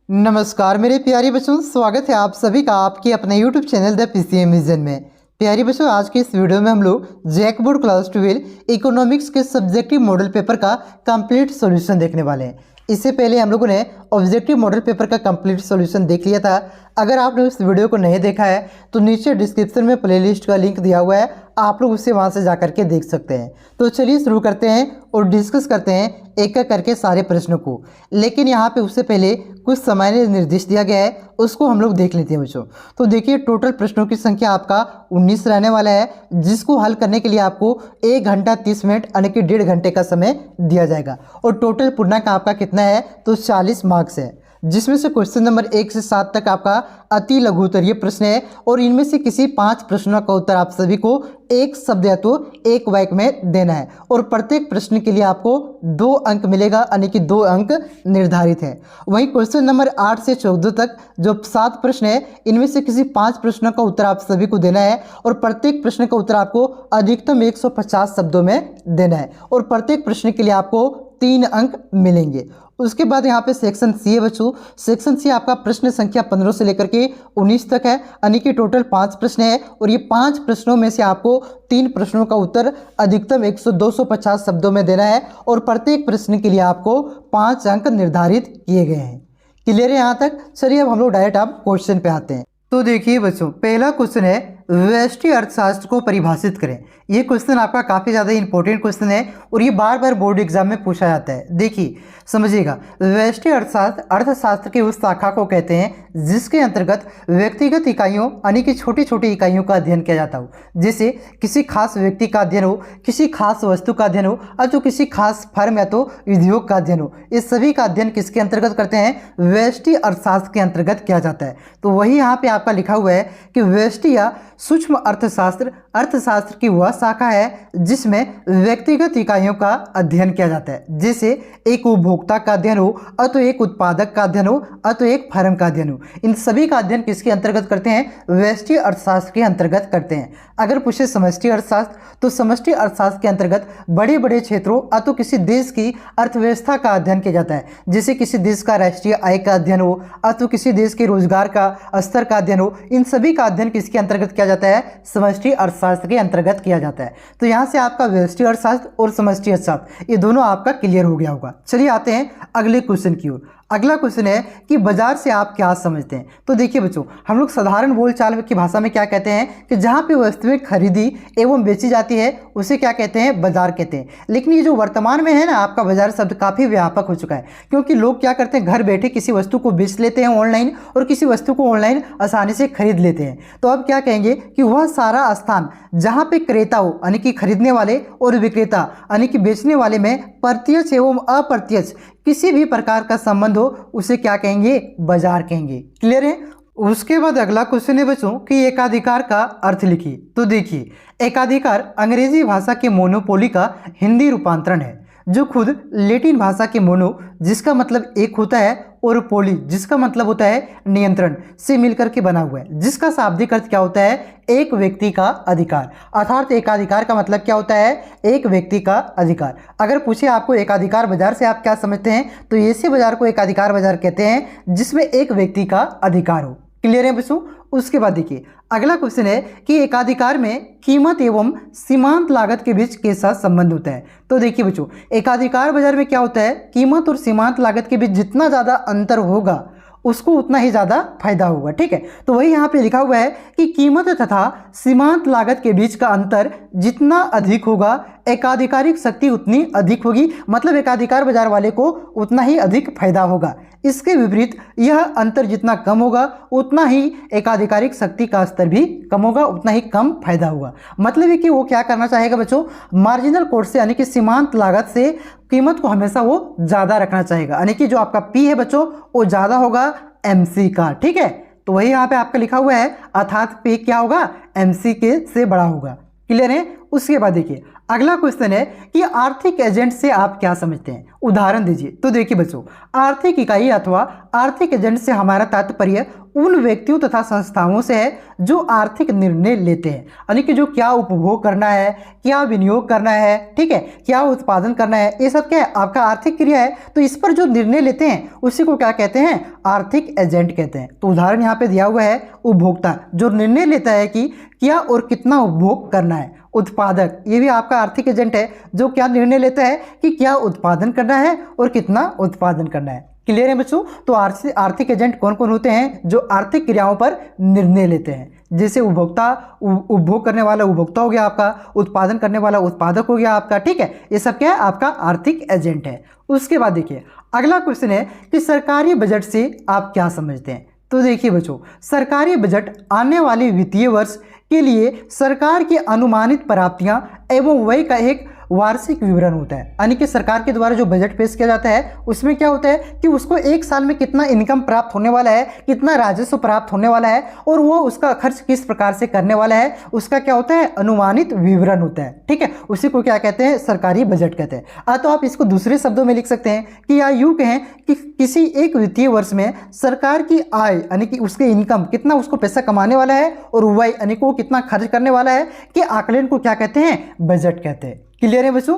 नमस्कार मेरे प्यारे बच्चों, स्वागत है आप सभी का आपके अपने YouTube channel the PCM vision में। प्यारे बच्चों, आज के इस वीडियो में हम लोग जैक बोर्ड क्लास 12 इकोनॉमिक्स के सब्जेक्टिव मॉडल पेपर का कंप्लीट सॉल्यूशन देखने वाले हैं। इससे पहले हम लोगों ने ऑब्जेक्टिव मॉडल पेपर का कंप्लीट सॉल्यूशन देख लिया था। अगर आपने उस वीडियो को नहीं देखा है तो नीचे डिस्क्रिप्शन में प्लेलिस्ट का लिंक दिया हुआ है, आप लोग उससे वहां से जा करके देख सकते हैं। तो चलिए शुरू करते हैं और डिस्कस करते हैं एक एक करके सारे प्रश्नों को। लेकिन यहाँ पे उससे पहले कुछ समय निर्देश दिया गया है, उसको हम लोग देख लेते हैं बच्चों। तो देखिए, टोटल प्रश्नों की संख्या आपका 19 रहने वाला है, जिसको हल करने के लिए आपको 1 घंटा 30 मिनट यानी कि 1.5 घंटे का समय दिया जाएगा। और टोटल पूर्णांक आपका कितना है तो 40 मार्क्स है, जिसमें से क्वेश्चन नंबर 1 से 7 तक आपका अति लघु उत्तरीय प्रश्न है। और इनमें से किसी 5 प्रश्नों का उत्तर आप सभी को एक शब्द या तो एक वाक्य में देना है। और प्रत्येक प्रश्न के लिए आपको 2 अंक मिलेगा, यानी कि 2 अंक निर्धारित है। वहीं क्वेश्चन नंबर 8 से 14 तक जो 7 प्रश्न है, इनमें से किसी 5 प्रश्नों का उत्तर आप सभी को देना है। और प्रत्येक प्रश्न का उत्तर आपको अधिकतम 150 शब्दों में देना है। और प्रत्येक प्रश्न के लिए आपको 3 अंक मिलेंगे। उसके बाद यहाँ पे सेक्शन सी है बच्चों। सेक्शन सी आपका प्रश्न संख्या 15 से लेकर के 19 तक है, यानी कि टोटल 5 प्रश्न है। और ये 5 प्रश्नों में से आपको 3 प्रश्नों का उत्तर अधिकतम 250 शब्दों में देना है। और प्रत्येक प्रश्न के लिए आपको 5 अंक निर्धारित किए गए हैं। क्लियर है यहाँ तक? चलिए अब हम लोग डायरेक्ट आप क्वेश्चन पे आते हैं। तो देखिए बच्चों, पहला क्वेश्चन है व्यष्टि अर्थशास्त्र को परिभाषित करें। ये क्वेश्चन आपका काफ़ी ज़्यादा इंपॉर्टेंट क्वेश्चन है और ये बार बार बोर्ड एग्जाम में पूछा जाता है। देखिए समझिएगा, व्यष्टि अर्थशास्त्र की उस शाखा को कहते हैं जिसके अंतर्गत व्यक्तिगत इकाइयों यानी कि छोटी छोटी इकाइयों का अध्ययन किया जाता हो। जैसे किसी खास व्यक्ति का अध्ययन हो, किसी खास वस्तु का अध्ययन हो, और तो किसी खास फर्म या तो उद्योग का अध्ययन हो। इस सभी का अध्ययन किसके अंतर्गत करते हैं? व्यष्टि अर्थशास्त्र के अंतर्गत किया जाता है। तो वही यहाँ पे आपका लिखा हुआ है कि व्यष्टि या सूक्ष्म अर्थशास्त्र की वह शाखा है जिसमें व्यक्तिगत इकाइयों का अध्ययन किया जाता है। जैसे एक उपभोक्ता का अध्ययन हो, अतो एक उत्पादक का अध्ययन हो, अतो एक फर्म का अध्ययन हो। इन सभी का अध्ययन किसके अंतर्गत करते हैं? व्यष्टि अर्थशास्त्र के अंतर्गत करते हैं। अगर पूछे समष्टि अर्थशास्त्र, तो समष्टि अर्थशास्त्र के अंतर्गत बड़े बड़े क्षेत्रों अतो किसी देश की अर्थव्यवस्था का अध्ययन किया जाता है। जैसे किसी देश का राष्ट्रीय आय का अध्ययन हो, अतो किसी देश के रोजगार का स्तर का अध्ययन हो। इन सभी का अध्ययन किसके अंतर्गत किया जाता है? समष्टि अर्थशास्त्र के अंतर्गत किया जाता है। तो यहाँ से आपका व्यष्टि अर्थशास्त्र और समष्टि अर्थशास्त्र ये दोनों आपका क्लियर हो गया होगा। चलिए आते हैं अगले क्वेश्चन की ओर। अगला क्वेश्चन है कि बाजार से आप क्या समझते हैं? तो देखिए बच्चों, हम लोग साधारण बोलचाल की भाषा में क्या कहते हैं कि जहाँ पे वस्तुएं खरीदी एवं बेची जाती है उसे क्या कहते हैं? बाजार कहते हैं। लेकिन ये जो वर्तमान में है ना, आपका बाजार शब्द काफ़ी व्यापक हो चुका है, क्योंकि लोग क्या करते हैं, घर बैठे किसी वस्तु को बेच लेते हैं ऑनलाइन और किसी वस्तु को ऑनलाइन आसानी से खरीद लेते हैं। तो अब क्या कहेंगे कि वह सारा स्थान जहाँ पे क्रेता हो यानी कि खरीदने वाले और विक्रेता यानी कि बेचने वाले में प्रत्यक्ष एवं अप्रत्यक्ष किसी भी प्रकार का संबंध हो, उसे क्या कहेंगे? बाजार कहेंगे। क्लियर है? उसके बाद अगला क्वेश्चन है बच्चों कि एकाधिकार का अर्थ लिखिए। तो देखिए, एकाधिकार अंग्रेजी भाषा के मोनोपोली का हिंदी रूपांतरण है, जो खुद लैटिन भाषा के मोनो जिसका मतलब एक होता है और पोली जिसका मतलब होता है नियंत्रण से मिलकर के बना हुआ है, जिसका शाब्दिक अर्थ क्या होता है? एक व्यक्ति का अधिकार। अर्थात एकाधिकार का मतलब क्या होता है? एक व्यक्ति का अधिकार। अगर पूछे आपको एकाधिकार बाजार से आप क्या समझते हैं, तो ऐसे बाजार को एकाधिकार बाजार कहते हैं जिसमें एक व्यक्ति का अधिकार हो। क्लियर है बच्चों? उसके बाद देखिए, अगला क्वेश्चन है कि एकाधिकार में कीमत एवं सीमांत लागत के बीच कैसा संबंध होता है? तो देखिए बच्चों, एकाधिकार बाजार में क्या होता है? कीमत और सीमांत लागत के बीच जितना ज़्यादा अंतर होगा उसको उतना ही ज़्यादा फायदा होगा। ठीक है, तो वही यहाँ पे लिखा हुआ है कि कीमत तथा सीमांत लागत के बीच का अंतर जितना अधिक होगा, एकाधिकारिक शक्ति उतनी अधिक होगी। मतलब एकाधिकार बाजार वाले को उतना ही अधिक फायदा होगा। इसके विपरीत यह अंतर जितना कम होगा उतना ही एकाधिकारिक शक्ति का स्तर भी कम होगा, उतना ही कम फायदा होगा। मतलब है कि वो क्या करना चाहेगा बच्चों? मार्जिनल कॉस्ट से यानी कि सीमांत लागत से कीमत को हमेशा वो ज़्यादा रखना चाहेगा, यानी कि जो आपका पी है बच्चों वो ज़्यादा होगा एमसी का। ठीक है, तो वही यहाँ पे आपका लिखा हुआ है, अर्थात पी क्या होगा? एमसी के से बड़ा होगा। क्लियर है? उसके बाद देखिए अगला क्वेश्चन है कि आर्थिक एजेंट से आप क्या समझते हैं, उदाहरण दीजिए। तो देखिए बच्चों, आर्थिक इकाई अथवा आर्थिक एजेंट से हमारा तात्पर्य उन व्यक्तियों तथा संस्थाओं से है जो आर्थिक निर्णय लेते हैं, यानी कि जो क्या उपभोग करना है, क्या विनियोग करना है, ठीक है, क्या उत्पादन करना है, ये सब क्या है आपका आर्थिक क्रिया है। तो इस पर जो निर्णय लेते हैं उसी को क्या कहते हैं, आर्थिक एजेंट कहते हैं। तो उदाहरण यहाँ पे दिया हुआ है उपभोक्ता, जो निर्णय लेता है कि क्या और कितना उपभोग करना है। उत्पादक, ये भी आपका आर्थिक एजेंट है, जो क्या निर्णय लेता है कि क्या उत्पादन करना है और कितना उत्पादन करना है। क्लियर है बच्चों। तो आर्थिक एजेंट कौन कौन होते हैं, जो आर्थिक क्रियाओं पर निर्णय लेते हैं। जैसे उपभोक्ता, उपभोग करने वाला उपभोक्ता हो गया आपका, उत्पादन करने वाला उत्पादक हो गया आपका, ठीक है। ये सब क्या है आपका आर्थिक एजेंट है। उसके बाद देखिए अगला क्वेश्चन है कि सरकारी बजट से आप क्या समझते हैं। तो देखिए बच्चों, सरकारी बजट आने वाले वित्तीय वर्ष के लिए सरकार की अनुमानित प्राप्तियां एवं व्यय का एक वार्षिक विवरण होता है, यानी कि सरकार के द्वारा जो बजट पेश किया जाता है उसमें क्या होता है कि उसको एक साल में कितना इनकम प्राप्त होने वाला है, कितना राजस्व प्राप्त होने वाला है और वो उसका खर्च किस प्रकार से करने वाला है, उसका क्या होता है अनुमानित विवरण होता है, ठीक है। उसी को क्या कहते हैं, सरकारी बजट कहते हैं। तो आप इसको दूसरे शब्दों में लिख सकते हैं कि या यूं कहें कि किसी एक वित्तीय वर्ष में सरकार की आय यानी कि उसके इनकम कितना उसको पैसा कमाने वाला है और व्यय यानी कि वो कितना खर्च करने वाला है कि आकलन को क्या कहते हैं, बजट कहते हैं। क्लियर है बच्चों।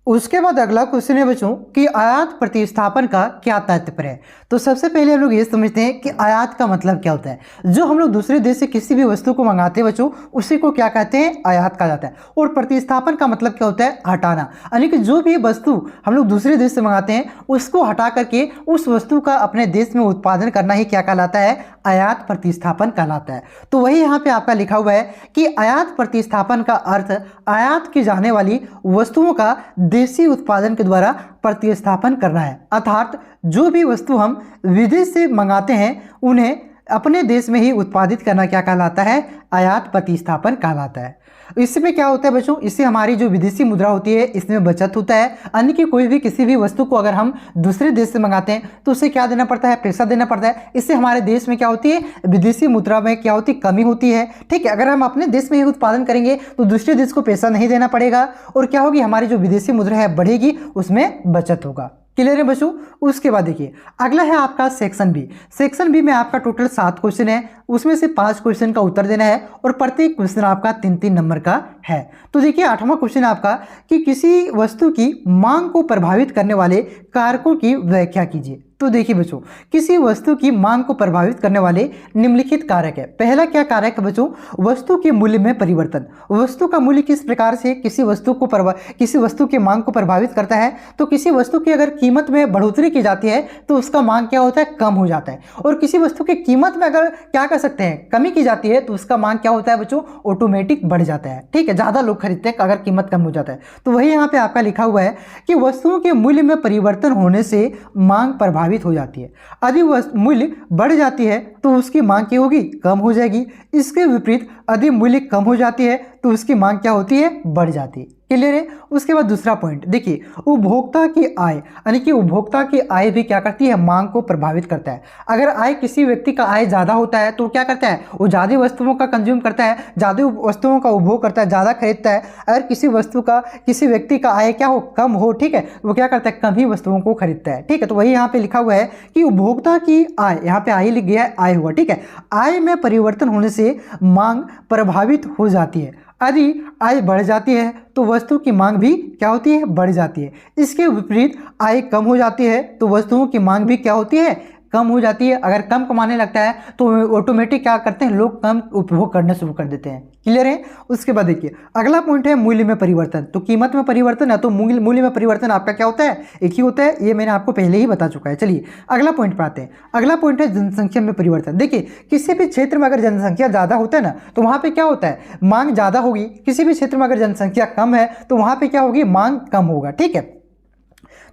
उसके बाद अगला क्वेश्चन है बच्चों कि आयात प्रतिस्थापन का क्या तात्पर्य है। तो सबसे पहले हम लोग ये समझते हैं कि आयात का मतलब क्या होता है। जो हम लोग दूसरे देश से किसी भी वस्तु को मंगाते हैं बच्चों, उसी को क्या कहते हैं, आयात कहा जाता है। और प्रतिस्थापन का मतलब क्या होता है, हटाना, यानी कि जो भी वस्तु हम लोग दूसरे देश से मंगाते हैं उसको हटा करके उस वस्तु का अपने देश में उत्पादन करना ही क्या कहलाता है, आयात प्रतिस्थापन कहलाता है। तो वही यहाँ पे आपका लिखा हुआ है कि आयात प्रतिस्थापन का अर्थ आयात की जाने वाली वस्तुओं का देशी उत्पादन के द्वारा प्रतिस्थापन करना है। अर्थात जो भी वस्तु हम विदेश से मंगाते हैं उन्हें अपने देश में ही उत्पादित करना क्या कहलाता है, आयात प्रतिस्थापन कहलाता है। इसमें क्या होता है बच्चों, इससे हमारी जो विदेशी मुद्रा होती है इसमें बचत होता है, यानी कि कोई भी किसी भी वस्तु को अगर हम दूसरे देश से मंगाते हैं तो उसे क्या देना पड़ता है, पैसा देना पड़ता है। इससे हमारे देश में क्या होती है, विदेशी मुद्रा में क्या होती है, कमी होती है, ठीक है। अगर हम अपने देश में ही उत्पादन करेंगे तो दूसरे देश को पैसा नहीं देना पड़ेगा और क्या होगी, हमारी जो विदेशी मुद्रा है बढ़ेगी, उसमें बचत होगा। क्लियर है बच्चों। उसके बाद देखिए अगला है आपका सेक्शन बी। सेक्शन बी में आपका टोटल 7 क्वेश्चन है, उसमें से 5 क्वेश्चन का उत्तर देना है और प्रत्येक क्वेश्चन आपका 3-3 नंबर का है। तो देखिए 8वां क्वेश्चन आपका कि किसी वस्तु की मांग को प्रभावित करने वाले कारकों की व्याख्या कीजिए। तो देखिए बच्चों, किसी वस्तु की मांग को प्रभावित करने वाले निम्नलिखित कारक है। पहला क्या कारक है बच्चों, वस्तु के मूल्य में परिवर्तन। वस्तु का मूल्य किस प्रकार से किसी वस्तु की मांग को प्रभावित करता है। तो किसी वस्तु की अगर कीमत में बढ़ोतरी की जाती है तो उसका मांग क्या होता है, कम हो जाता है। और किसी वस्तु की कीमत में अगर क्या कर सकते हैं, कमी की जाती है तो उसका मांग क्या होता है बच्चों, ऑटोमेटिक बढ़ जाता है, ठीक है। ज़्यादा लोग खरीदते हैं अगर कीमत कम हो जाता है। तो वही यहाँ पे आपका लिखा हुआ है कि वस्तुओं के मूल्य में परिवर्तन होने से मांग प्रभावित हो जाती है। यदि मूल्य बढ़ जाती है तो उसकी मांग क्या होगी, कम हो जाएगी। इसके विपरीत यदि मूल्य कम हो जाती है तो उसकी मांग क्या होती है, बढ़ जाती है। क्लियर है। उसके बाद दूसरा पॉइंट देखिए, उपभोक्ता की आय, यानी कि उपभोक्ता की आय भी क्या करती है, मांग को प्रभावित करता है। अगर आय किसी व्यक्ति का आय ज़्यादा होता है तो क्या करता है, वो ज़्यादा वस्तुओं का कंज्यूम करता है, ज़्यादा वस्तुओं का उपभोग करता है, ज़्यादा खरीदता है। अगर किसी व्यक्ति का आय क्या हो, कम हो, ठीक है, वो क्या करता है, कम ही वस्तुओं को खरीदता है, ठीक है। तो वही यहाँ पे लिखा हुआ है कि उपभोक्ता की आय, यहाँ पे आय लिख गया है, आय हुआ, ठीक है। आय में परिवर्तन होने से मांग प्रभावित हो जाती है। यदि आय बढ़ जाती है तो वस्तु की मांग भी क्या होती है, बढ़ जाती है। इसके विपरीत आय कम हो जाती है तो वस्तुओं की मांग भी क्या होती है, कम हो जाती है। अगर कम कमाने लगता है तो ऑटोमेटिक क्या करते हैं, लोग कम उपभोग करना शुरू कर देते हैं। क्लियर है। उसके बाद देखिए अगला पॉइंट है मूल्य में परिवर्तन। तो कीमत में परिवर्तन है तो मूल्य में परिवर्तन आपका क्या होता है, एक ही होता है। ये मैंने आपको पहले ही बता चुका है। चलिए अगला पॉइंट पर आते हैं। अगला पॉइंट है जनसंख्या में परिवर्तन। देखिए किसी भी क्षेत्र में अगर जनसंख्या ज़्यादा होता है ना तो वहाँ पर क्या होता है, मांग ज़्यादा होगी। किसी भी क्षेत्र में अगर जनसंख्या कम है तो वहाँ पर क्या होगी, मांग कम होगा, ठीक है।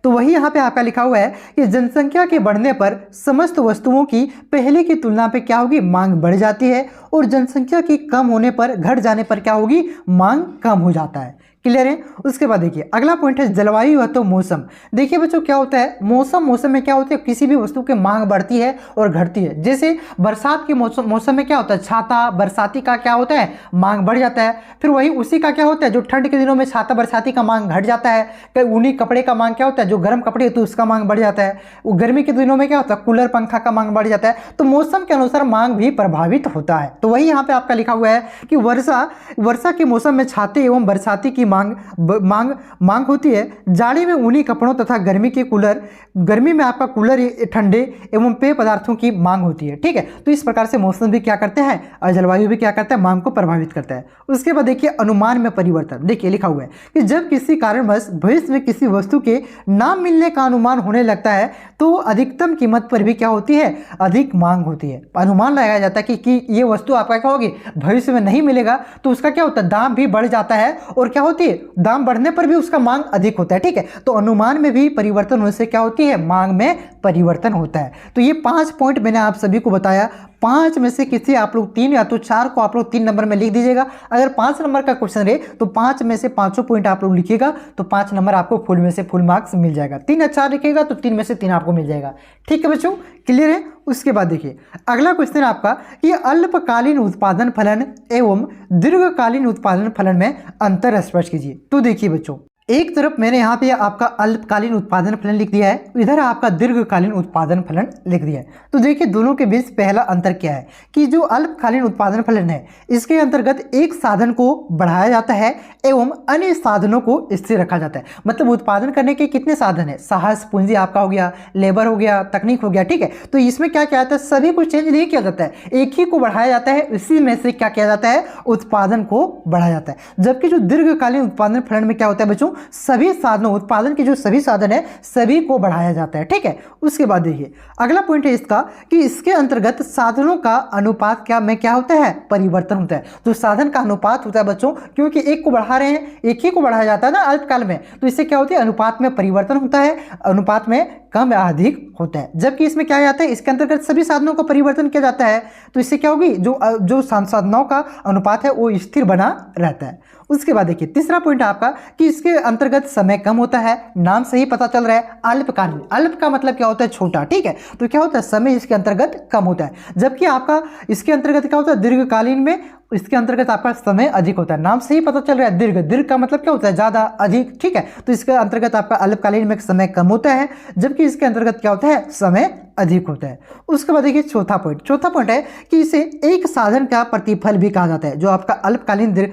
तो वही यहाँ पे आपका लिखा हुआ है कि जनसंख्या के बढ़ने पर समस्त वस्तुओं की पहले की तुलना पे क्या होगी, मांग बढ़ जाती है और जनसंख्या की कम होने पर, घट जाने पर क्या होगी, मांग कम हो जाता है। क्लियर है। उसके बाद देखिए अगला पॉइंट है जलवायु या तो मौसम। देखिए बच्चों क्या होता है, मौसम में क्या होता है, किसी भी वस्तु की मांग बढ़ती है और घटती है। जैसे बरसात के मौसम में क्या होता है, छाता बरसाती का क्या होता है, मांग बढ़ जाता है। फिर वही उसी का क्या होता है, जो ठंड के दिनों में छाता बरसाती का मांग घट जाता है। कई ऊनी कपड़े का मांग क्या होता है, जो गर्म कपड़े होते हैं उसका मांग बढ़ जाता है। वो गर्मी के दिनों में क्या होता है, कूलर पंखा का मांग बढ़ जाता है। तो मौसम के अनुसार मांग भी प्रभावित होता है। तो वही यहाँ पे आपका लिखा हुआ है कि वर्षा के मौसम में छाते एवं बरसाती की मांग होती है। जाड़े में ऊनी कपड़ों तथा गर्मी में आपका कूलर ठंडे एवं पेय पदार्थों की मांग होती है। ठीक है, तो इस प्रकार से मौसम भी क्या करते हैं और जलवायु भी क्या करता है, मांग को प्रभावित करता है। उसके बाद देखिए अनुमान में परिवर्तन। देखिए लिखा हुआ है कि जब किसी कारणवश भविष्य में किसी वस्तु के ना मिलने का अनुमान होने लगता है तो अधिकतम कीमत पर भी क्या होती है, अधिक मांग होती है। अनुमान लगाया जाता है कि ये वस्तु आपका क्या होगी, भविष्य में नहीं मिलेगा, तो उसका क्या होता है, दाम भी बढ़ जाता है। और क्या होती है, दाम बढ़ने पर भी उसका मांग अधिक होता है। ठीक है, तो अनुमान में भी परिवर्तन होने से क्या होती है, मांग में परिवर्तन होता है। तो ये 5 पॉइंट मैंने आप सभी को बताया। 5 में से किसी आप लोग 3 या तो 4 को आप लोग 3 नंबर में लिख दीजिएगा। अगर 5 नंबर का क्वेश्चन रहे तो 5 में से 5 पॉइंट आप लोग लिखिएगा, तो 5 नंबर आपको फुल में से फुल मार्क्स मिल जाएगा। 3 या 4 लिखिएगा तो 3 में से 3 आपको मिल जाएगा। ठीक है बच्चों, क्लियर है। उसके बाद देखिए अगला क्वेश्चन आपका कि अल्पकालीन उत्पादन फलन एवं दीर्घकालीन उत्पादन फलन में अंतर स्पष्ट कीजिए। तो देखिए बच्चों, एक तरफ मैंने यहाँ पे आपका अल्पकालीन उत्पादन फलन लिख दिया है, इधर आपका दीर्घकालीन उत्पादन फलन लिख दिया है। तो देखिए दोनों के बीच पहला अंतर क्या है कि जो अल्पकालीन उत्पादन फलन है इसके अंतर्गत एक साधन को बढ़ाया जाता है एवं अन्य साधनों को स्थिर रखा जाता है। मतलब उत्पादन करने के कितने साधन है, साहस पूंजी आपका हो गया, लेबर हो गया, तकनीक हो गया। ठीक है, तो इसमें क्या किया जाता है, सभी कुछ चेंज नहीं किया जाता है, एक ही को बढ़ाया जाता है, इसी में से क्या किया जाता है, उत्पादन को बढ़ाया जाता है। जबकि जो दीर्घकालीन उत्पादन फलन में क्या होता है बच्चों, सभी साधनों, उत्पादन के जो सभी साधन है सभी को बढ़ाया जाता है। ठीक है, उसके बाद देखिए अगला पॉइंट है इसका कि इसके अंतर्गत साधनों का अनुपात क्या होता है, परिवर्तन होता है। तो साधन का अनुपात होता है बच्चों, क्योंकि एक को बढ़ा रहे हैं, एक ही को बढ़ाया जाता है ना अल्पकाल में, तो इससे क्या होती है, अनुपात में परिवर्तन होता है, अनुपात में कम या अधिक होता है। जबकि इसमें क्या जाता है, इसके अंतर्गत सभी साधनों का परिवर्तन किया जाता है, तो इससे क्या होगी, जो साधनों का अनुपात है वो स्थिर बना रहता है। उसके बाद देखिए तीसरा पॉइंट आपका कि इसके अंतर्गत समय कम होता है। नाम से ही पता चल रहा है अल्पकालीन, अल्प का मतलब क्या होता है, छोटा। ठीक है, तो क्या होता है, समय इसके अंतर्गत कम होता है। जबकि आपका इसके अंतर्गत क्या होता है, दीर्घकालीन में इसके अंतर्गत आपका समय अधिक होता है। नाम से ही पता चल रहा है दीर्घ का मतलब क्या होता है, ज्यादा, अधिक। ठीक है, तो इसके अंतर्गत आपका अल्पकालीन में समय कम होता है, जबकि इसके अंतर्गत क्या होता है, समय अधिक होता है। उसके बाद देखिए चौथा पॉइंट है कि इसे एक साधन का प्रतिफल भी कहा जाता है। जो आपका अल्पकालीन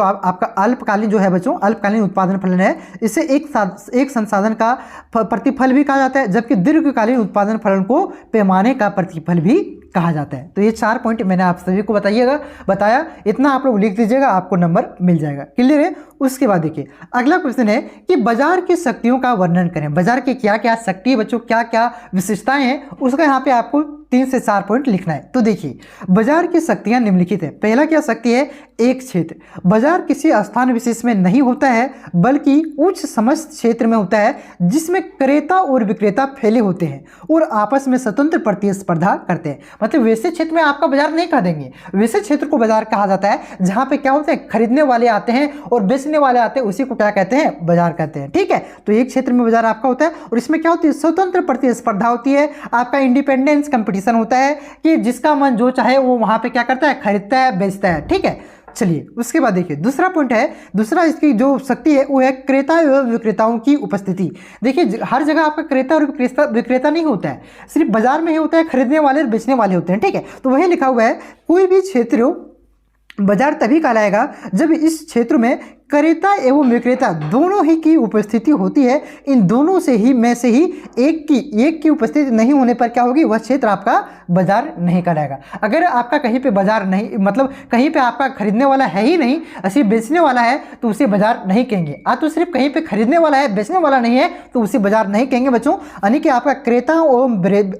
आपका अल्पकालीन जो है बच्चों, अल्पकालीन उत्पादन फलन है, इसे एक संसाधन का प्रतिफल भी कहा जाता है, जबकि दीर्घकालीन उत्पादन फलन को पैमाने का प्रतिफल भी कहा जाता है। तो ये 4 पॉइंट मैंने आप सभी को बताया, इतना आप लोग लिख दीजिएगा, आपको नंबर मिल जाएगा। क्लियर है। उसके बाद देखिए अगला क्वेश्चन है कि बाजार की शक्तियों का वर्णन करें। बाजार की क्या क्या शक्ति है बच्चों, क्या क्या विशेषताएं हैं, उसका यहाँ पे आपको 3 से 4 पॉइंट लिखना है। तो देखिए बाजार की शक्तियां निम्नलिखित है। पहला क्या शक्ति है, एक क्षेत्र। बाजार किसी स्थान विशेष में नहीं होता है बल्कि उच्च समस्त क्षेत्र में होता है, जिसमें क्रेता और विक्रेता फैले होते हैं और आपस में स्वतंत्र प्रतिस्पर्धा करते हैं। मतलब वैसे क्षेत्र में आपका बाजार नहीं कह देंगे, वैसे क्षेत्र को बाजार कहा जाता है जहां पे क्या होता है, खरीदने वाले आते हैं और बेचने वाले आते हैं, उसी को क्या कहते हैं, बाजार कहते हैं। ठीक है, तो एक क्षेत्र में बाजार आपका होता है और इसमें क्या होती है, स्वतंत्र प्रतिस्पर्धा होती है, आपका इंडिपेंडेंस कंपटीशन होता है कि जिसका मन जो चाहे वो वहां पे क्या करता है, खरीदता है, बेचता है। ठीक है, चलिए उसके बाद देखिए दूसरा पॉइंट है, दूसरा इसकी जो शक्ति है वो है क्रेता एवं विक्रेताओं की उपस्थिति। देखिए हर जगह आपका क्रेता और विक्रेता नहीं होता है, सिर्फ बाजार में ही होता है, खरीदने वाले और बेचने वाले होते हैं। ठीक है, तो वही लिखा हुआ है कोई भी क्षेत्र बाजार तभी कहलाएगा जब इस क्षेत्र में क्रेता एवं विक्रेता दोनों ही की उपस्थिति होती है। इन दोनों से ही में से ही एक की उपस्थिति नहीं होने पर क्या होगी, वह क्षेत्र आपका बाजार नहीं कहलाएगा। अगर आपका कहीं पे बाजार नहीं, मतलब कहीं पे आपका खरीदने वाला है ही नहीं, सिर्फ बेचने वाला है, तो उसे बाजार नहीं कहेंगे। तो सिर्फ कहीं पे खरीदने वाला है, बेचने वाला नहीं है, तो उसे बाजार नहीं कहेंगे बच्चों। यानी कि आपका क्रेताओं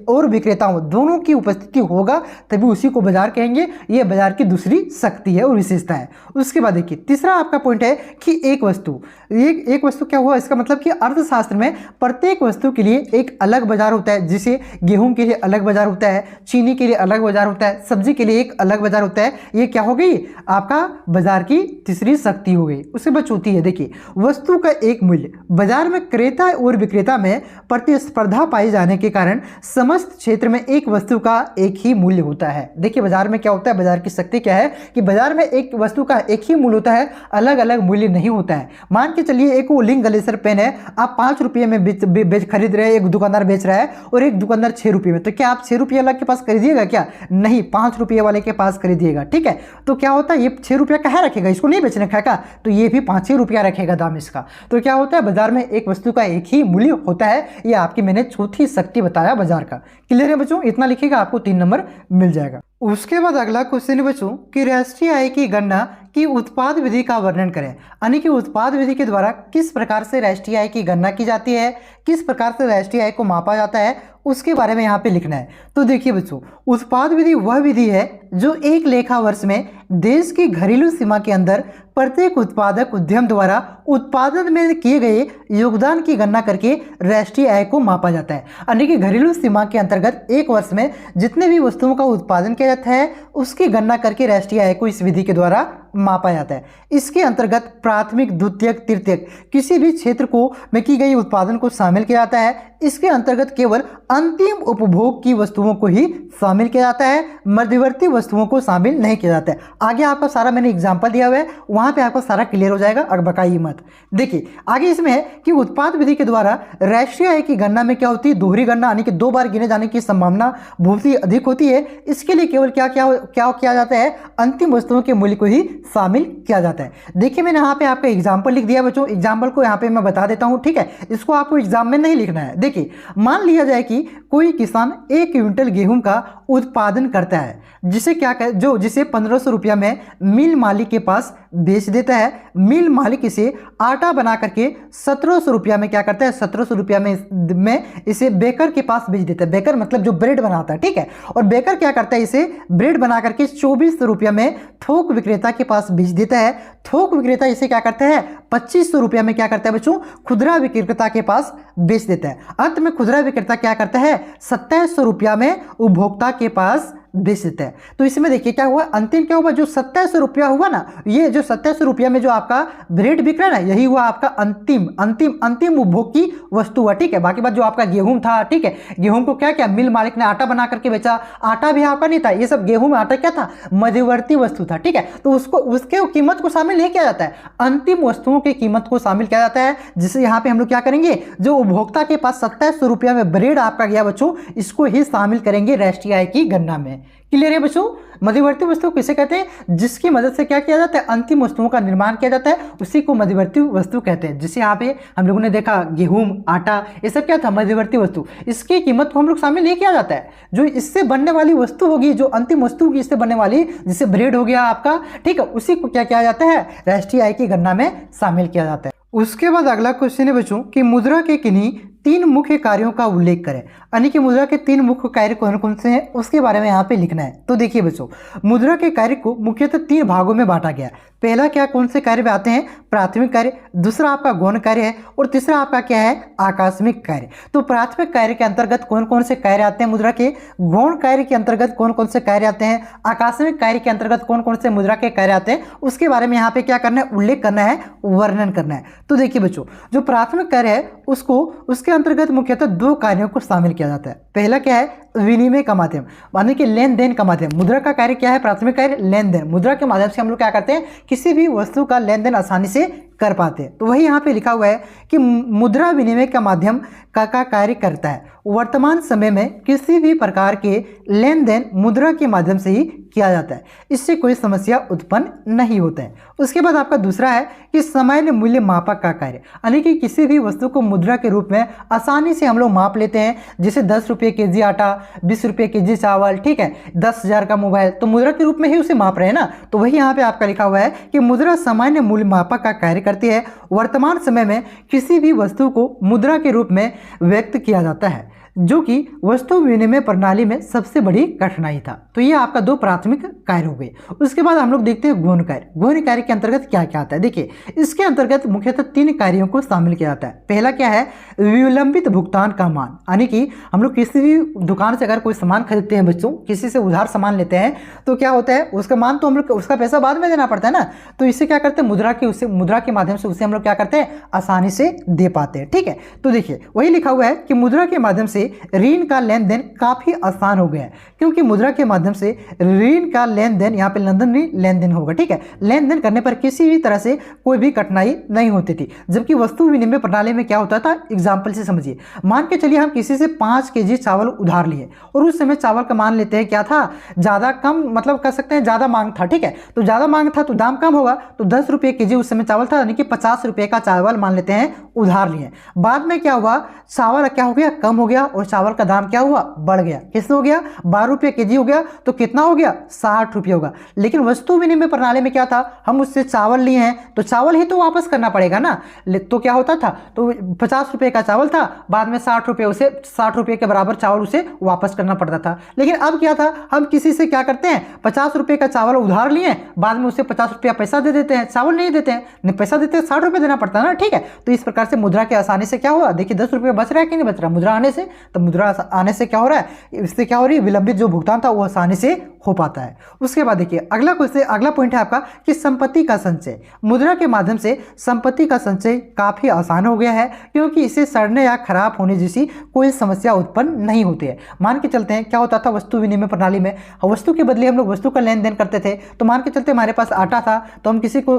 और विक्रेताओं दोनों की उपस्थिति होगा तभी उसी को बाजार कहेंगे। ये बाजार की दूसरी शक्ति है और विशेषता है। उसके बाद देखिए तीसरा आपका पॉइंट है कि एक वस्तु क्या हुआ, इसका मतलब कि अर्थशास्त्र में प्रत्येक वस्तु के लिए एक अलग बाजार होता है। जैसे गेहूं के लिए अलग बाजार होता है, चीनी के लिए अलग बाजार होता है, सब्जी के लिए एक अलग बाजार होता है। ये क्या हो गई, आपका बाजार की तीसरी शक्ति हो गई। उसके बाद चौथी है, देखिए वस्तु का एक मूल्य। बाजार में क्रेता और विक्रेता में प्रतिस्पर्धा पाई जाने के कारण समस्त क्षेत्र में एक वस्तु का एक ही मूल्य होता है। देखिए बाजार में क्या होता है, बाजार की शक्ति क्या है कि बाजार में एक वस्तु का एक ही मूल्य होता है, अलग अलग मूल्य नहीं होता है। मान के चलिए एक वुलिंग ग्लेशियर पेन है, आप 5 रुपये में बेच खरीद रहे हैं, एक दुकानदार बेच रहा है और एक दुकानदार 6 रुपये में, तो क्या आप 6 रुपये वाले के पास खरीदिएगा क्या? नहीं, 5 रुपये वाले के पास खरीदिएगा। ठीक है, तो क्या होता है, ये 6 रुपया कहाँ रखेगा, इसको नहीं बेचने का का, तो ये भी 5 रुपया रखेगा दाम इसका। तो क्या होता है, बाजार में एक वस्तु का एक ही मूल्य होता है। ये आपकी मैंने चौथी शक्ति बताया बाजार का। क्लियर है बच्चों, इतना लिखिएगा, आपको 3 नंबर मिल जाएगा। उसके बाद अगला क्वेश्चन है बच्चों कि राष्ट्रीय आय की गणना की उत्पाद विधि का वर्णन करें। यानी कि उत्पाद विधि के द्वारा किस प्रकार से राष्ट्रीय आय की गणना की जाती है, किस प्रकार से राष्ट्रीय आय को मापा जाता है, उसके बारे में यहाँ पे लिखना है। तो देखिए बच्चों, उत्पाद विधि वह विधि है जो एक लेखा वर्ष में देश की घरेलू सीमा के अंदर प्रत्येक उत्पादक उद्यम द्वारा उत्पादन में किए गए योगदान की गणना करके राष्ट्रीय आय को मापा जाता है। यानी कि घरेलू सीमा के अंतर्गत एक वर्ष में जितने भी वस्तुओं का उत्पादन किया जाता है उसकी गणना करके राष्ट्रीय आय को इस विधि के द्वारा मापा जाता है। इसके अंतर्गत प्राथमिक, द्वितीयक, तृतीयक किसी भी क्षेत्र को में की गई उत्पादन को शामिल किया जाता है। इसके अंतर्गत केवल अंतिम उपभोग की वस्तुओं को ही शामिल किया जाता है, मध्यवर्ती वस्तुओं को शामिल नहीं किया जाता है। आगे आपका सारा मैंने एग्जांपल दिया हुआ है, वहां पे आपको सारा क्लियर हो जाएगा, अगर बकाइए मत। देखिए आगे इसमें है कि उत्पाद विधि के द्वारा राष्ट्रीय आय की गणना में क्या होती है, दोहरी गणना, यानी कि 2 बार गिने जाने की संभावना बहुत ही अधिक होती है। इसके लिए केवल क्या किया जाता है, अंतिम वस्तुओं के मूल्य को ही शामिल किया जाता है। देखिए मैंने यहाँ पे आपका एग्जाम्पल लिख दिया बच्चों, एग्जाम्पल को यहाँ पे मैं बता देता हूँ। ठीक है, इसको आपको एग्जाम में नहीं लिखना है। देखिए मान लिया जाए कि कोई किसान 1 क्विंटल गेहूं का उत्पादन करता है, जिसे जिसे 1500 रुपया में मिल मालिक के पास बेच देता है। मिल मालिक इसे आटा बना करके 1700 रुपया में क्या करता है, 1700 रुपया में इसे बेकर के पास बेच देता है। बेकर मतलब जो ब्रेड बनाता है, ठीक है, और बेकर क्या करता है, इसे ब्रेड बना करके 2400 रुपया में थोक विक्रेता के पास बेच देता है। थोक विक्रेता इसे क्या करता है, 2500 रुपया में क्या करता है बच्चों, खुदरा विक्रेता के पास बेच देता है। अंत में खुदरा विक्रेता क्या करता है, 2700 रुपया में उपभोक्ता के पास बेच देता है। तो इसमें देखिए क्या हुआ, अंतिम क्या हुआ, जो 2700 रुपया हुआ ना, ये जो 2700 रुपया में जो आपका ब्रेड बिक रहा है ना, यही हुआ आपका अंतिम उपभोग की वस्तु हुआ। ठीक है, बाकी बात जो आपका गेहूं था, ठीक है, गेहूं को क्या मिल मालिक ने आटा बना करके बेचा, आटा भी आपका नहीं था, ये सब गेहूं में आटा क्या था, मध्यवर्ती वस्तु था। ठीक है, तो उसके कीमत को शामिल नहीं किया जाता है, अंतिम वस्तुओं की कीमत को शामिल किया जाता है। जिससे यहाँ पे हम लोग क्या करेंगे, जो उपभोक्ता के पास 2700 रुपया में ब्रेड आपका गया बच्चों, इसको ही शामिल करेंगे राष्ट्रीय आय की गणना में। क्लियर है बच्चों, मध्यवर्ती वस्तु किसे कहते हैं, जिसकी मदद से क्या किया जाता है, अंतिम वस्तुओं का निर्माण किया जाता है, उसी को मध्यवर्ती वस्तु कहते हैं। जिसे यहाँ पे हम लोगों ने देखा गेहूं, आटा, ये सब क्या था, मध्यवर्ती वस्तु। इसकी कीमत को हम लोग शामिल नहीं किया जाता है। जो इससे बनने वाली वस्तु होगी, जो अंतिम वस्तु होगी इससे बनने वाली, जिससे ब्रेड हो गया आपका, ठीक है, उसी को क्या किया जाता है, राष्ट्रीय आय की गणना में शामिल किया जाता है। उसके बाद अगला क्वेश्चन है बच्चों कि मुद्रा के किन्हीं 3 मुख्य कार्यों का उल्लेख करें। यानी कि मुद्रा के 3 मुख्य कार्य कौन कौन से हैं, उसके बारे में यहाँ पे लिखना है। तो देखिए बच्चों, मुद्रा के कार्य को मुख्यतः 3 भागों में बांटा गया है। पहला क्या, कौन से कार्य में आते हैं, प्राथमिक कार्य, दूसरा आपका गौण कार्य है, और तीसरा आपका क्या है, आकस्मिक कार्य। तो प्राथमिक कार्य के अंतर्गत कौन कौन से कार्य आते हैं मुद्रा के, गौण कार्य के अंतर्गत कौन कौन से कार्य आते हैं, आकस्मिक कार्य के अंतर्गत कौन कौन से मुद्रा के कार्य आते हैं, उसके बारे में यहाँ पे क्या करना है, उल्लेख करना है, वर्णन करना है। तो देखिए बच्चों, जो प्राथमिक कार्य है उसके अंतर्गत मुख्यतः 2 कार्यों को शामिल किया जाता है। पहला क्या है, विनिमय का माध्यम, माने कि लेन देन का माध्यम। मुद्रा का कार्य क्या है, प्राथमिक कार्य लेन देन। मुद्रा के माध्यम से हम लोग क्या करते हैं, किसी भी वस्तु का लेन देन आसानी से कर पाते हैं। तो वही यहाँ पे लिखा हुआ है कि मुद्रा विनिमय का माध्यम का कार्य करता है। वर्तमान समय में किसी भी प्रकार के लेन देन मुद्रा के माध्यम से ही किया जाता है, इससे कोई समस्या उत्पन्न नहीं होता है। उसके बाद आपका दूसरा है कि सामान्य मूल्य मापक का कार्य, यानी कि किसी भी वस्तु को मुद्रा के रूप में आसानी से हम लोग माप लेते हैं। जैसे 10 रुपये केजी आटा, 20 रुपये केजी चावल, ठीक है, 10,000 का मोबाइल, तो मुद्रा के रूप में ही उसे माप रहे हैं ना। तो वही यहाँ पे आपका लिखा हुआ है कि मुद्रा सामान्य मूल्य मापक का कार्य करती है। वर्तमान समय में किसी भी वस्तु को मुद्रा के रूप में व्यक्त किया जाता है। जो कि वस्तु विनिमय प्रणाली में सबसे बड़ी कठिनाई था। तो ये आपका दो प्राथमिक कार्य हो गए। उसके बाद हम लोग देखते हैं गौण कार्य। गौण कार्य के अंतर्गत क्या क्या आता है, देखिए इसके अंतर्गत मुख्यतः 3 कार्यों को शामिल किया जाता है। पहला क्या है, विलंबित भुगतान का मान, यानी कि हम लोग किसी भी दुकान से अगर कोई सामान खरीदते हैं बच्चों, किसी से उधार सामान लेते हैं तो क्या होता है, उसका मान तो हम लोग उसका पैसा बाद में देना पड़ता है ना, तो इससे क्या करते हैं, मुद्रा के माध्यम से उसे हम लोग क्या करते हैं, आसानी से दे पाते हैं। ठीक है, तो देखिए वही लिखा हुआ है कि मुद्रा के माध्यम से ऋण का लेन देन काफी आसान हो गया है, क्योंकि मुद्रा के माध्यम से ऋण का लेन देन, यहाँ पे लेन देन होगा। ठीक है, लेन देन करने पर किसी भी तरह से कोई भी कठिनाई नहीं होती थी, जबकि वस्तु विनिमय प्रणाली में क्या होता था, एग्जाम्पल से समझिए। मान के चलिए हम किसी से 5 केजी चावल उधार लिए और उस समय चावल का मान लेते हैं क्या था, ज्यादा कम, मतलब कह सकते हैं ज्यादा मांग था। ठीक है, तो ज्यादा मांग था तो दाम कम होगा, तो 10 रुपये केजी उस समय चावल था, यानी कि 50 रुपये का चावल मान लेते हैं उधार लिए। बाद में क्या हुआ, चावल क्या हो गया, कम हो गया और चावल का दाम क्या हुआ, बढ़ गया। कितना हो गया, 12 रुपये केजी हो गया, तो कितना हो गया, 60 रुपये होगा। लेकिन वस्तु विनिमय प्रणाली में क्या था, हम उससे चावल लिए हैं तो चावल ही तो वापस करना पड़ेगा ना, तो क्या होता था, तो 50 रुपये का चावल था, बाद में 60 रुपये, उसे 60 रुपये के बराबर चावल उसे वापस करना पड़ता था। लेकिन अब क्या था, हम किसी से क्या करते हैं, 50 रुपये का चावल उधार लिए, बाद में उसे 50 रुपया पैसा दे देते हैं, चावल नहीं देते हैं, नहीं पैसा देते हैं, 60 रुपये देना पड़ता है ना। ठीक है, तो इस प्रकार से मुद्रा के आसानी से क्या हुआ, देखिए 10 रुपये बच रहा है कि नहीं बच रहा, मुद्रा आने से, तो मुद्रा आने से क्या हो रहा है, इससे क्या हो रही है, विलंबित जो भुगतान था वो आसानी से हो पाता है। उसके बाद देखिए अगला क्वेश्चन, अगला पॉइंट है आपका कि संपत्ति का संचय। मुद्रा के माध्यम से संपत्ति का संचय काफी आसान हो गया है, क्योंकि इसे सड़ने या खराब होने जैसी कोई समस्या उत्पन्न नहीं होती है। मान के चलते हैं क्या होता था, वस्तु विनिमय प्रणाली में वस्तु के बदले हम लोग वस्तु का लेन देन करते थे। तो मान के चलते हमारे पास आटा था, तो हम किसी को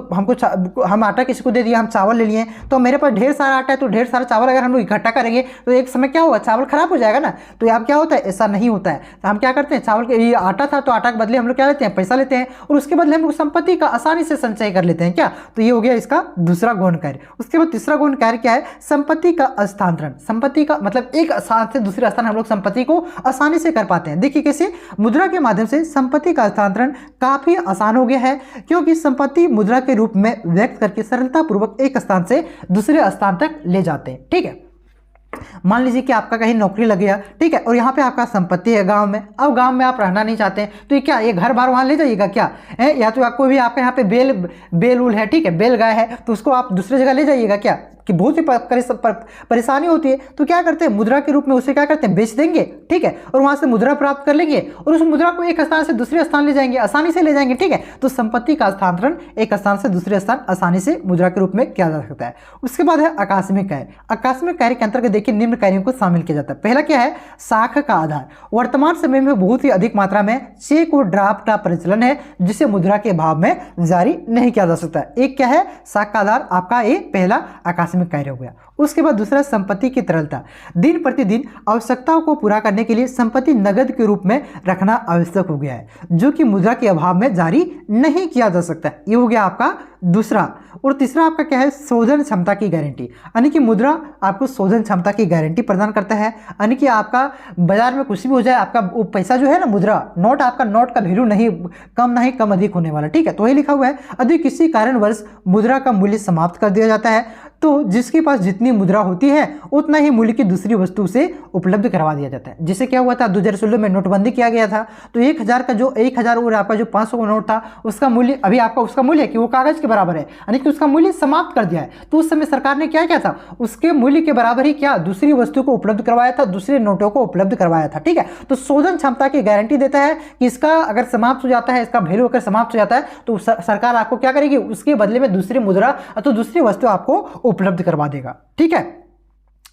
हम आटा किसी को दे दिया, हम चावल ले लिए, तो मेरे पास ढेर सारा आटा है, तो ढेर सारा चावल अगर हम लोग इकट्ठा करेंगे तो एक समय क्या होगा, चावल खराब हो जाएगा ना। तो यहाँ क्या होता है, ऐसा नहीं होता है। तो हम क्या करते हैं, चावल के ये आटा था तो आटा के बदले हम लोग क्या लेते हैं, पैसा लेते हैं, और उसके बदले हम लोग संपत्ति का आसानी से संचय कर लेते हैं। क्या, तो ये हो गया इसका दूसरा गौण कार्य। उसके बाद तीसरा गौण कार्य क्या है, संपत्ति का हस्तांतरण। संपत्ति का मतलब एक स्थान से दूसरे स्थान हम लोग संपत्ति को आसानी से कर पाते हैं। देखिए कैसे, मुद्रा के माध्यम से संपत्ति का हस्तांतरण काफी आसान हो गया है, क्योंकि संपत्ति मुद्रा के रूप में व्यक्त करके सरलतापूर्वक एक स्थान से दूसरे स्थान तक ले जाते हैं। ठीक है, मान लीजिए कि आपका कहीं नौकरी लग गया, ठीक है, और यहाँ पे आपका संपत्ति है गांव में। अब गांव में आप रहना नहीं चाहते हैं, तो ये क्या, ये घर बार वहाँ ले जाइएगा क्या है, या तो कोई भी आपके यहाँ पे बेल उल है, ठीक है, बेल गाय है, तो उसको आप दूसरी जगह ले जाइएगा क्या, कि बहुत ही परेशानी होती है। तो क्या करते हैं, मुद्रा के रूप में उसे क्या करते हैं, बेच देंगे। ठीक है, और वहां से मुद्रा प्राप्त कर लेंगे और उस मुद्रा को एक स्थान से दूसरे स्थान ले जाएंगे, आसानी से ले जाएंगे। ठीक है, तो संपत्ति का हस्तांतरण एक स्थान से दूसरे स्थान आसानी से मुद्रा के रूप में किया जा सकता है। उसके बाद है आकस्मिक कार्य। आकस्मिक कार्य के अंतर्गत देखिए निम्न कार्यों को शामिल किया जाता है। पहला क्या है, साख का आधार। वर्तमान समय में बहुत ही अधिक मात्रा में चेक और ड्राफ्ट का प्रचलन है, जिसे मुद्रा के अभाव में जारी नहीं किया जा सकता। एक क्या है, साख का आधार, आपका ये पहला आकस्मिक कार्य हो गया। उसके बाद दूसरा संपत्ति की तरलता। दिन प्रतिदिन आवश्यकताओं को पूरा करने के लिए संपत्ति नगद के रूप में रखना आवश्यक हो गया है, जो कि मुद्रा के अभाव में जारी नहीं किया जा सकता। ये हो गया आपका दूसरा। और तीसरा आपका क्या है, शोधन क्षमता की गारंटी, यानी कि मुद्रा आपको शोधन क्षमता की गारंटी प्रदान करता है, यानी कि आपका बाजार में कुछ भी हो जाए, आपका वो पैसा जो है ना, मुद्रा नोट, आपका नोट का वैल्यू नहीं कम अधिक होने वाला। ठीक है, तो वही लिखा हुआ है, यदि किसी कारणवश मुद्रा का मूल्य समाप्त कर दिया जाता है, तो जिसके पास जितनी मुद्रा होती है उतना ही मूल्य की दूसरी वस्तु से उपलब्ध करवा दिया जाता है। जिससे क्या हुआ था, 2016 में नोटबंदी किया गया था, तो 1000 का जो 1000 और आपका जो 500 का नोट था, उसका मूल्य अभी आपका उसका मूल्य कि वो कागज के बराबर है, यानी कि उसका मूल्य समाप्त कर दिया है। तो उस समय सरकार ने क्या किया था, उसके मूल्य के बराबर ही क्या, दूसरी वस्तु को उपलब्ध करवाया था, दूसरे नोटों को उपलब्ध करवाया था। ठीक है, तो शोधन क्षमता की गारंटी देता है कि इसका अगर समाप्त हो जाता है, इसका वैल्यू अगर समाप्त हो जाता है, तो सरकार आपको क्या करेगी, उसके बदले में दूसरी मुद्रा अथवा दूसरी वस्तु आपको उपलब्ध करवा देगा। ठीक है,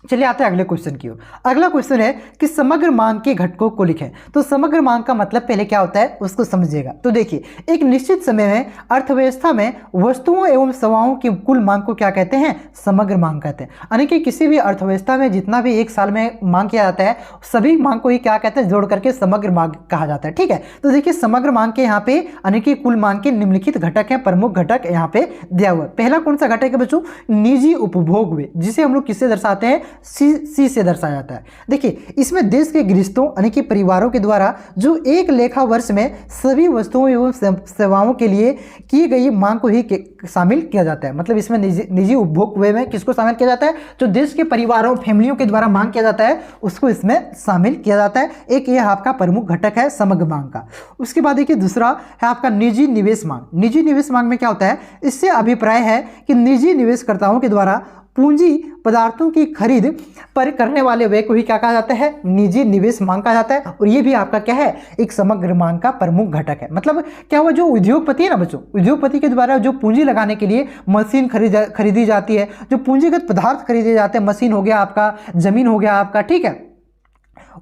चलिए आते हैं अगले क्वेश्चन की ओर। अगला क्वेश्चन है कि समग्र मांग के घटकों को लिखें। तो समग्र मांग का मतलब पहले क्या होता है उसको समझिएगा। तो देखिए, एक निश्चित समय में अर्थव्यवस्था में वस्तुओं एवं सेवाओं की कुल मांग को क्या कहते हैं, समग्र मांग कहते हैं। यानी कि किसी भी अर्थव्यवस्था में जितना भी एक साल में मांग किया जाता है, सभी मांग को ही क्या कहते हैं, जोड़ करके समग्र मांग कहा जाता है। ठीक है, तो देखिए समग्र मांग के यहाँ पे यानी कि कुल मांग के निम्नलिखित घटक है, प्रमुख घटक यहाँ पे दिया हुआ है। पहला कौन सा घटक है बच्चों, निजी उपभोग हुए, जिसे हम लोग किससे दर्शाते हैं, सी से दर्शाया जाता है। देखिए इसमें देश के गृहस्थों यानी कि परिवारों के द्वारा जो एक लेखा वर्ष में सभी वस्तुओं एवं सेवाओं के लिए की गई मांग को ही शामिल किया जाता है। मतलब इसमें निजी उपभोग व्यय में किसको शामिल किया जाता है, जो देश के परिवारों फैमिलियों के द्वारा मांग किया जाता है उसको इसमें शामिल किया जाता है। एक ये आपका प्रमुख घटक है समग्र मांग का। उसके बाद देखिए दूसरा है आपका निजी निवेश मांग। निजी निवेश मांग में क्या होता है, इससे अभिप्राय है कि निजी निवेशकर्ताओं के द्वारा पूंजी पदार्थों की खरीद पर करने वाले व्यय को ही क्या कहा जाता है, निजी निवेश मांग कहा जाता है। और ये भी आपका क्या है, एक समग्र मांग का प्रमुख घटक है। मतलब क्या हुआ, जो उद्योगपति है ना बच्चों, उद्योगपति के द्वारा जो पूंजी लगाने के लिए मशीन खरीदी जाती है, जो पूंजीगत पदार्थ खरीदे जाते हैं, मशीन हो गया आपका, जमीन हो गया आपका, ठीक है,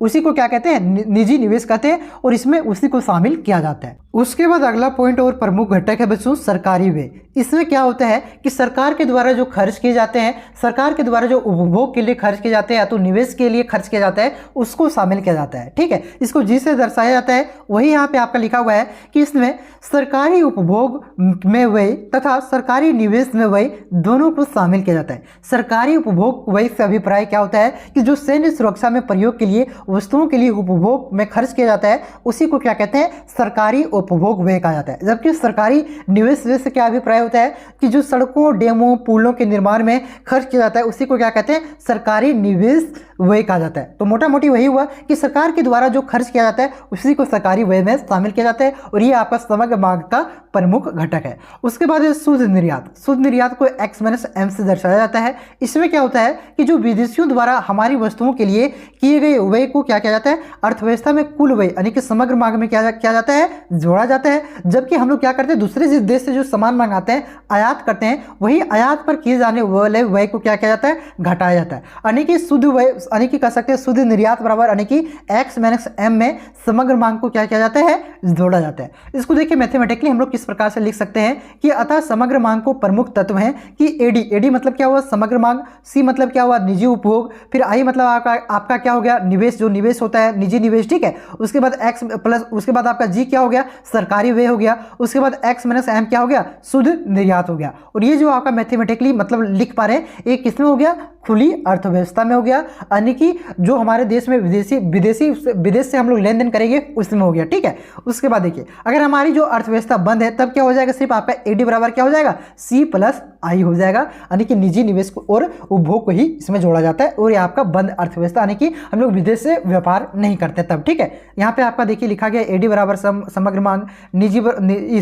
उसी को क्या कहते हैं, निजी निवेश कहते हैं और इसमें उसी को शामिल किया जाता है। उसके बाद अगला पॉइंट और प्रमुख घटक है बच्चों सरकारी व्यय। इसमें क्या होता है कि सरकार के द्वारा जो खर्च किए जाते हैं, सरकार के द्वारा जो उपभोग के लिए खर्च किए जाते हैं या तो निवेश के लिए खर्च किया जाता है उसको शामिल किया जाता है। ठीक है, इसको जिसे दर्शाया जाता है वही यहाँ पे आपका लिखा हुआ है कि इसमें सरकारी उपभोग में व्यय तथा सरकारी निवेश में व्यय दोनों को शामिल किया जाता है। सरकारी उपभोग व्यय से अभिप्राय क्या होता है कि जो सैन्य सुरक्षा में प्रयोग के लिए वस्तुओं के लिए उपभोग में खर्च किया जाता है उसी को क्या कहते हैं, सरकारी उपभोग व्यय कहा जाता है। जबकि सरकारी निवेश व्यय से क्या अभिप्राय होता है कि जो सड़कों, डैमों, पुलों के निर्माण में खर्च किया जाता है उसी को क्या कहते हैं, सरकारी निवेश व्यय कहा जाता है। तो मोटा मोटी वही हुआ कि सरकार के द्वारा जो खर्च किया जाता है उसी को सरकारी व्यय में शामिल किया जाता है और ये आपका समग्र मांग का प्रमुख घटक है। उसके बाद शुद्ध निर्यात। शुद्ध निर्यात को x - m से दर्शाया जाता है। इसमें क्या होता है कि जो विदेशियों द्वारा हमारी वस्तुओं के लिए किए गए व्यय को क्या किया जाता है, अर्थव्यवस्था में कुल व्यय यानी कि समग्र मांग में क्या किया जाता है, जोड़ा जाता है। जबकि हम लोग क्या करते हैं, दूसरे देश से जो सामान मंगाते हैं, आयात करते हैं, वही आयात पर किए जाने वाले व्यय को क्या किया जाता है, घटाया जाता है। यानी कि शुद्ध व्यय यानी कि कह सकते हैं शुद्ध निर्यात बराबर यानी कि x - m में समग्र मांग को क्या किया जाता है, जोड़ा जाता है। इसको देखिए मैथमेटिकली हम लोग किस प्रकार से लिख सकते हैं कि अतः समग्र मांग को प्रमुख तत्व हैं कि एडी मतलब क्या हुआ, समग्र मांग, सी मतलब क्या हुआ, निजी उपभोग, फिर आई मतलब आपका क्या हो गया, निवेश, जो निवेश होता है निजी निवेश, ठीक है। उसके बाद x प्लस उसके बाद आपका जी क्या हो गया, सरकारी व्यय हो गया। उसके बाद x - m क्या हो गया, शुद्ध निर्यात हो गया। और ये जो आपका मैथमेटिकली मतलब लिख पा रहे हैं एक किसमें हो गया, खुली अर्थव्यवस्था में हो गया, यानी कि जो हमारे देश में विदेश से हम लोग लेन देन करेंगे उसमें हो गया, ठीक है। उसके बाद देखिए अगर हमारी जो अर्थव्यवस्था बंद है तब क्या हो जाएगा, सिर्फ आपका एडी बराबर क्या हो जाएगा, सी प्लस आई हो जाएगा, यानी कि निजी निवेश को और उपभोग को ही इसमें जोड़ा जाता है। और ये आपका बंद अर्थव्यवस्था यानी कि हम लोग विदेश से व्यापार नहीं करते तब, ठीक है। यहाँ पे आपका देखिए लिखा गया एडी बराबर समग्र मांग,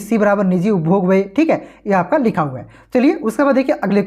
सी बराबर निजी उपभोग व्यय, ठीक है, ये आपका लिखा हुआ है। चलिए उसके बाद देखिए अगला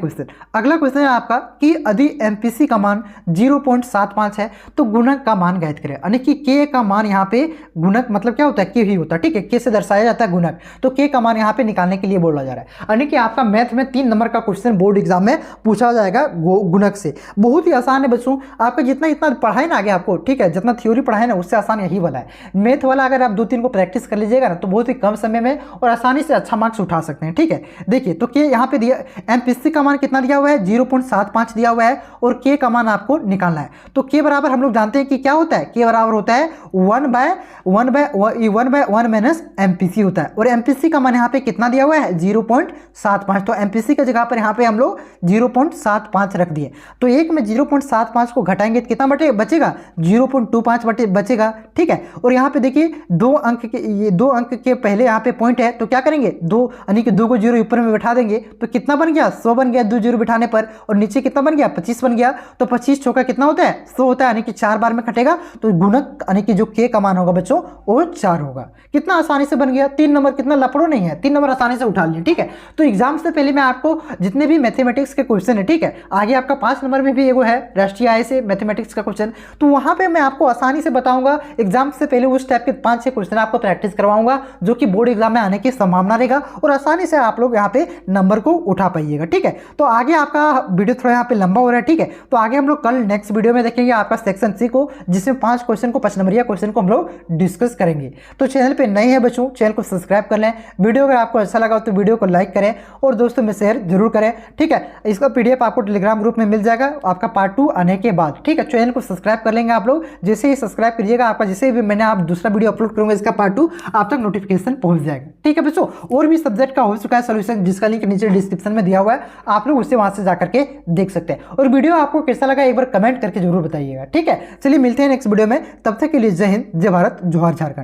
क्वेश्चन है आपका कि यदि एमपीसी का मान 0.75 है तो गुणक का मान ज्ञात करें। यानी कि के का मान यहाँ पे गुणक मतलब क्या होता है, के ही होता है, ठीक है, के से दर्शाया जाता है गुणक, तो के का मान यहाँ पे निकालने के लिए बोला जा रहा है। यानी कि आपका मैथ में 3 नंबर का क्वेश्चन बोर्ड एग्जाम में पूछा जाएगा गुणक से। बहुत ही आसान है बच्चों, आपका जितना पढ़ाए ना आगे आपको, ठीक है, जितना थ्योरी पढ़ाए ना उससे आसान यही वाला है। मैथ वाला अगर आप 2-3 को प्रैक्टिस कर लीजिएगा ना तो बहुत ही कम समय में और आसानी से अच्छा मार्क्स उठा सकते हैं, ठीक है। देखिए तो के यहाँ पे दिया, एमपीसी का मान कितना दिया हुआ है, 0.75 दिया हुआ है और के का मान आपको निकालना है। तो के बराबर हम लोग जानते हैं कि क्या होता है, के बराबर होता है 1/1 माइनस एमपीसी होता है। और एमपीसी का मान यहाँ पे कितना दिया हुआ है, 0.75। तो एमपीसी की जगह पर यहाँ पे हम लोग 0.75 रख दिए। तो एक में 0.75 को घटाएंगे तो कितना बचेगा, 0.25 बचेगा, ठीक है। और यहाँ पे देखिए 2 अंक के पहले यहाँ पे पॉइंट है तो क्या करेंगे, 2 यानी कि 2 को 0 ऊपर में बैठा देंगे तो कितना बन गया, 100 बन गया 2 0 बिठाने पर। और नीचे कितना बन गया, 25 बन गया। तो 25 चौका कितना होता है, 100 होता है, यानी कि 4 बार में कटेगा तो गुणक यानी कि जो के का मान होगा बच्चों वो 4 होगा। कितना आसानी से बन गया, 3 नंबर कितना लफड़ो नहीं है, 3 नंबर आसानी से उठा लिए, ठीक है। तो एग्जाम से पहले मैं आपको जितने भी मैथमेटिक्स के क्वेश्चन है, ठीक है, आगे आपका 5 नंबर में भी एगो है राष्ट्रीय आय से मैथमेटिक्स का क्वेश्चन, तो वहां पे मैं आपको आसानी से बताऊंगा एग्जाम से पहले उस टाइप के 5-6 क्वेश्चन आपको प्रैक्टिस करवाऊंगा जो कि बोर्ड एग्जाम में आने की संभावना रहेगा और आसानी से आप लोग यहाँ पे नंबर को उठा पाइएगा, ठीक है। तो आगे आपका वीडियो थोड़ा यहाँ पे लंबा हो रहा है, ठीक है। तो आगे हम लोग कल नेक्स्ट वीडियो में देखेंगे आपका सेक्शन सी को, जिसमें 5 क्वेश्चन को 5 नंबरिया क्वेश्चन को हम लोग डिस्कस करेंगे। तो चैनल पे नए हैं बच्चों, चैनल को सब्सक्राइब कर लें। वीडियो अगर आपको अच्छा लगा तो वीडियो को लाइक करें और दोस्तों में शेयर जरूर करें, ठीक है। इसका पीडीएफ आपको टेलीग्राम ग्रुप में मिल जाएगा आपका पार्ट 2 आने के बाद, ठीक है। चैनल को सब्सक्राइब कर लेंगे आप लोग, जैसे ही सब्सक्राइब करिएगा आपका जैसे भी मैंने आप दूसरा वीडियो अपलोड करूंगा इसका पार्ट 2 आप तक नोटिफिकेशन पहुंच जाएगा, ठीक है बच्चों। और भी सब्जेक्ट का हो चुका है सोल्यूशन जिसका लिंक नीचे डिस्क्रिप्शन में दिया हुआ है, आप लोग उससे वहां से जाकर के देख सकते हैं। और वीडियो आपको कैसा लगा एक बार कमेंट करके जरूर बताइएगा। ठीक है, चलिए मिलते हैं नेक्स्ट वीडियो में, तब तक के लिए जय हिंद, जय भारत, जोहार झारखंड।